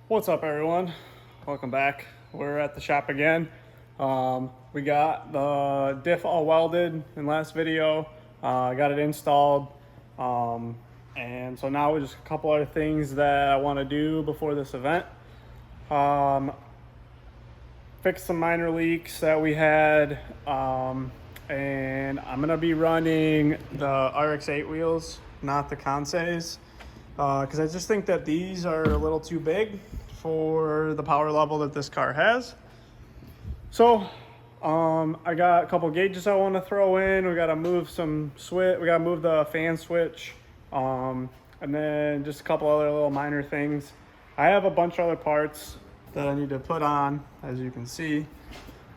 What's up, everyone? Welcome back. We're at the shop again. We got the diff all welded in last video. Got it installed. And so now just a couple other things that I want to do before this event. Fix some minor leaks that we had. And I'm going to be running the RX-8 wheels, not the Cants. Because I just think that these are a little too big for the power level that this car has. So I got a couple gauges I want to throw in. We got to move some switch. We got to move the fan switch, and then just a couple other little minor things. I have a bunch of other parts that I need to put on, as you can see.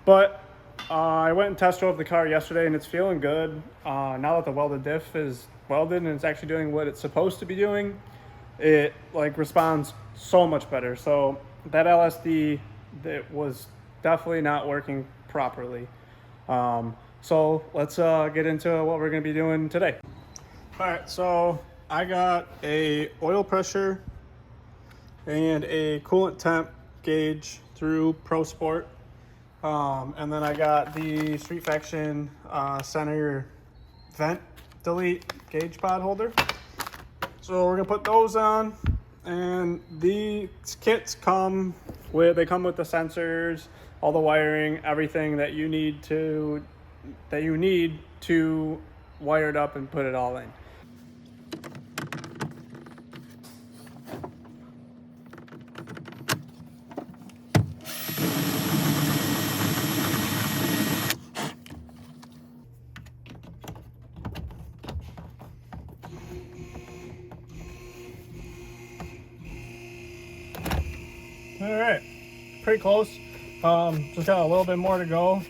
But I went and test drove the car yesterday, and it's feeling good. Now that the welded diff is welded and it's actually doing what it's supposed to be doing, it responds so much better. So that LSD, that was definitely not working properly. So let's get into what we're going to be doing today. All right, so I got a oil pressure and a coolant temp gauge through Pro Sport. And then I got the Street Faction center vent delete gauge pod holder. So we're gonna put those on, and these kits come with the sensors, all the wiring, everything that you need to wire it up and put it all in. All right, pretty close. Just got a little bit more to go.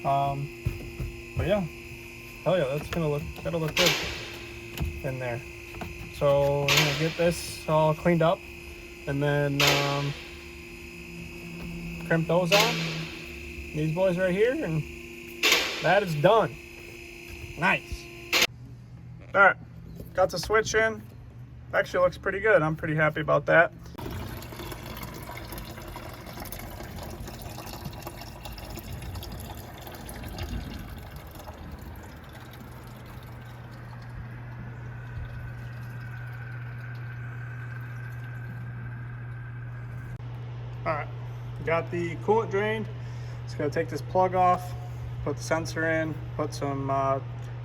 But yeah, hell yeah, that'll look good in there. So we're gonna get this all cleaned up, and then crimp those on. These boys right here, and that is done. Nice. All right, got the switch in. Actually looks pretty good. I'm pretty happy about that. All right, got the coolant drained. Just gonna take this plug off, put the sensor in, put some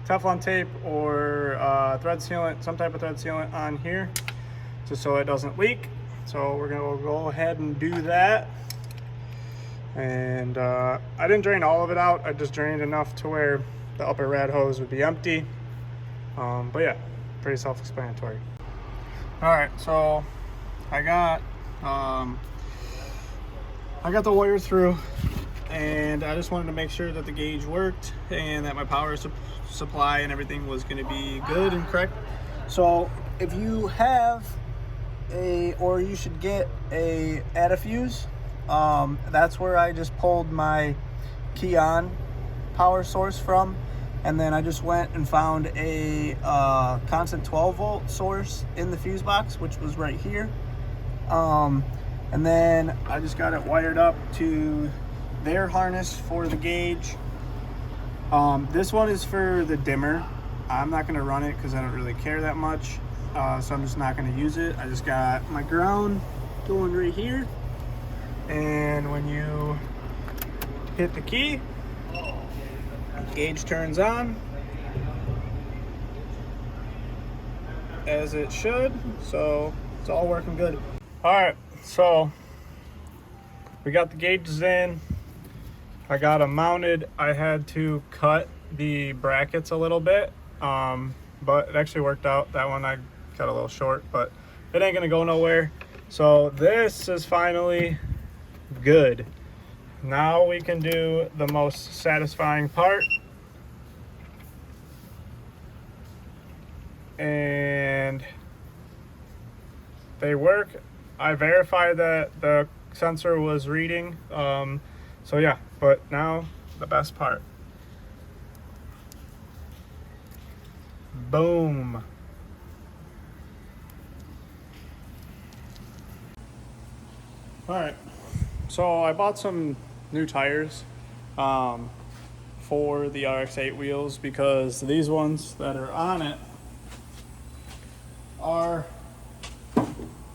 Teflon tape or thread sealant, some type of thread sealant on here, just so it doesn't leak. So we're gonna go ahead and do that. And I didn't drain all of it out. I just drained enough to where the upper rad hose would be empty. But yeah, pretty self-explanatory. All right, so I got the wire through, and I just wanted to make sure that the gauge worked and that my power supply and everything was going to be good and correct. So if you have you should get a fuse, that's where I just pulled my Cant power source from, and then I just went and found a constant 12 volt source in the fuse box, which was right here. And then I just got it wired up to their harness for the gauge. This one is for the dimmer. I'm not gonna run it because I don't really care that much. So I'm just not gonna use it. I just got my ground going right here. And when you hit the key, the gauge turns on, as it should. So it's all working good. All right. So we got the gauges in. I got them mounted. I had to cut the brackets a little bit, but it actually worked out. That one I cut a little short, but it ain't gonna go nowhere. So this is finally good. Now we can do the most satisfying part. And they work. I verified that the sensor was reading. So yeah, but now the best part. Boom. All right, so I bought some new tires for the RX-8 wheels because these ones that are on it are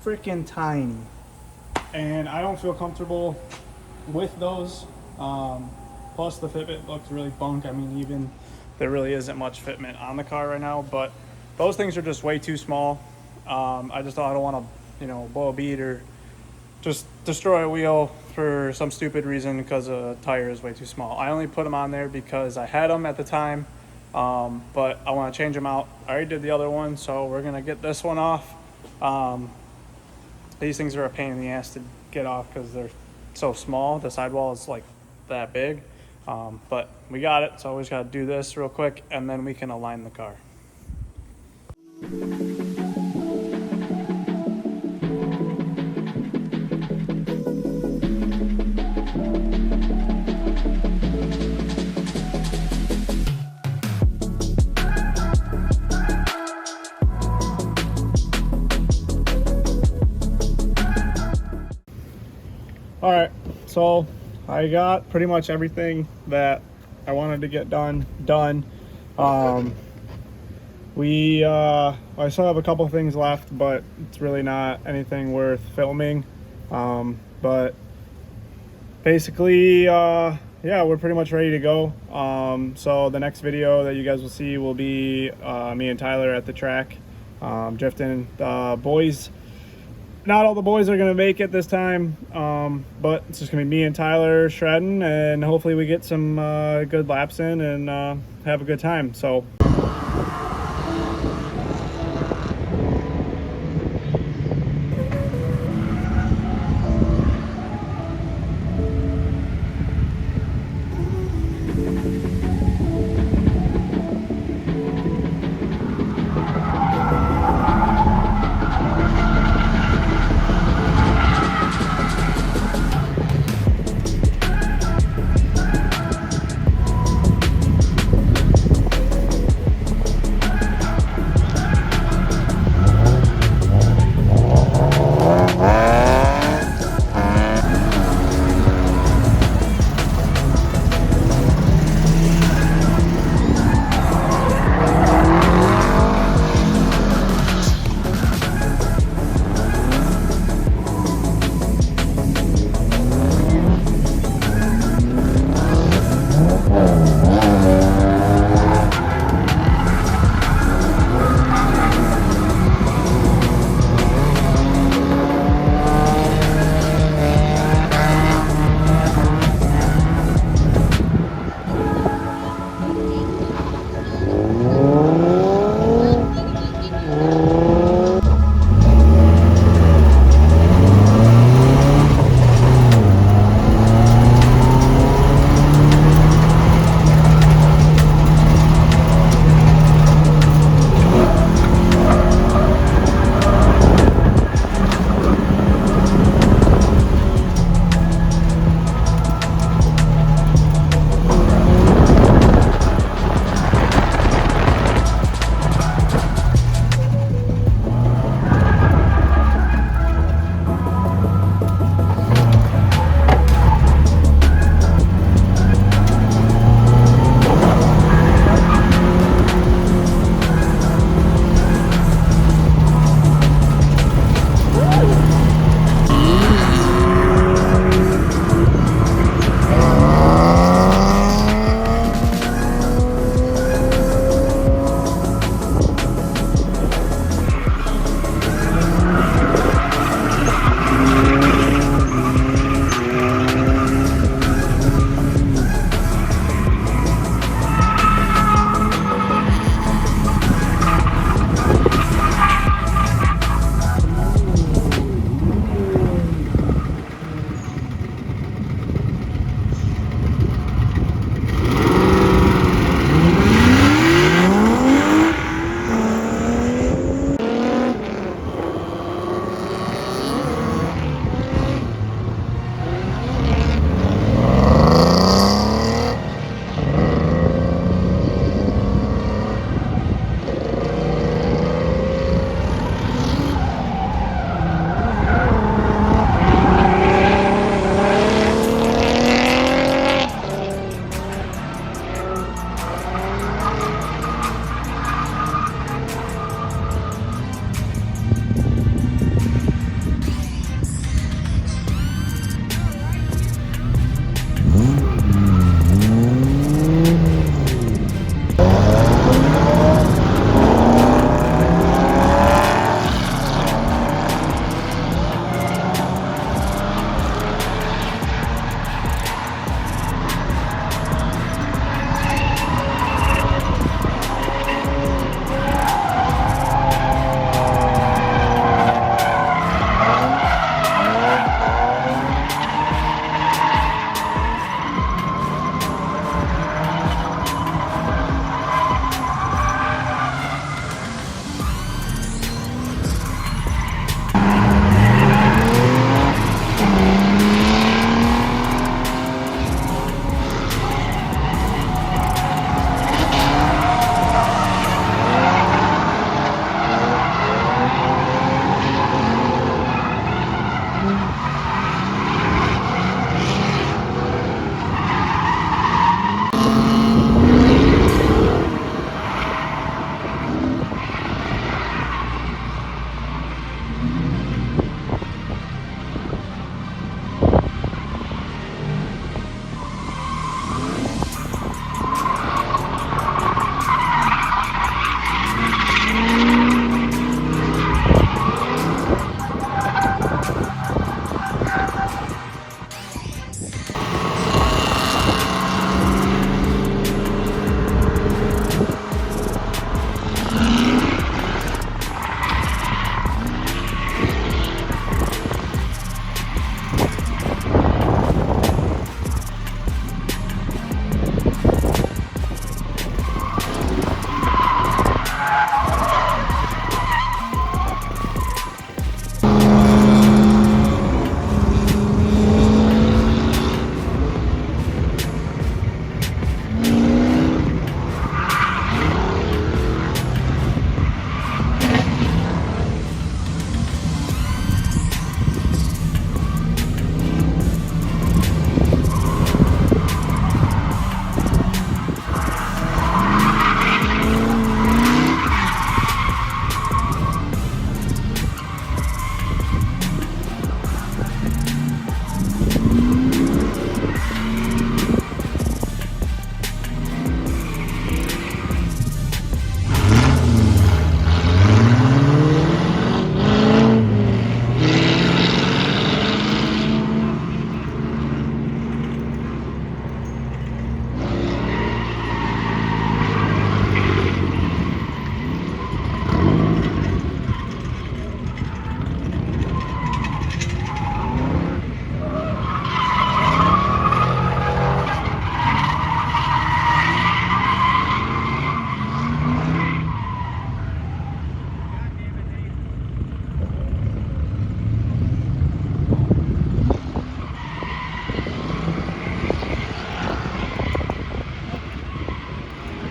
freaking tiny, and I don't feel comfortable with those. Plus the fitment looks really bunk. I mean, even there really isn't much fitment on the car right now, but those things are just way too small. I just thought I don't want to, you know, blow a bead or just destroy a wheel for some stupid reason because a tire is way too small. I only put them on there because I had them at the time, but I want to change them out. I already did the other one, so we're gonna get this one off. These things are a pain in the ass to get off because they're so small. The sidewall is like that big, but we got it, so we just got to do this real quick and then we can align the car. All right, so I got pretty much everything that I wanted to get done. I still have a couple things left, but it's really not anything worth filming. But basically, yeah, we're pretty much ready to go. So the next video that you guys will see will be me and Tyler at the track, drifting. The boys, not all the boys are gonna make it this time, but it's just gonna be me and Tyler shredding, and hopefully we get some good laps in and have a good time. So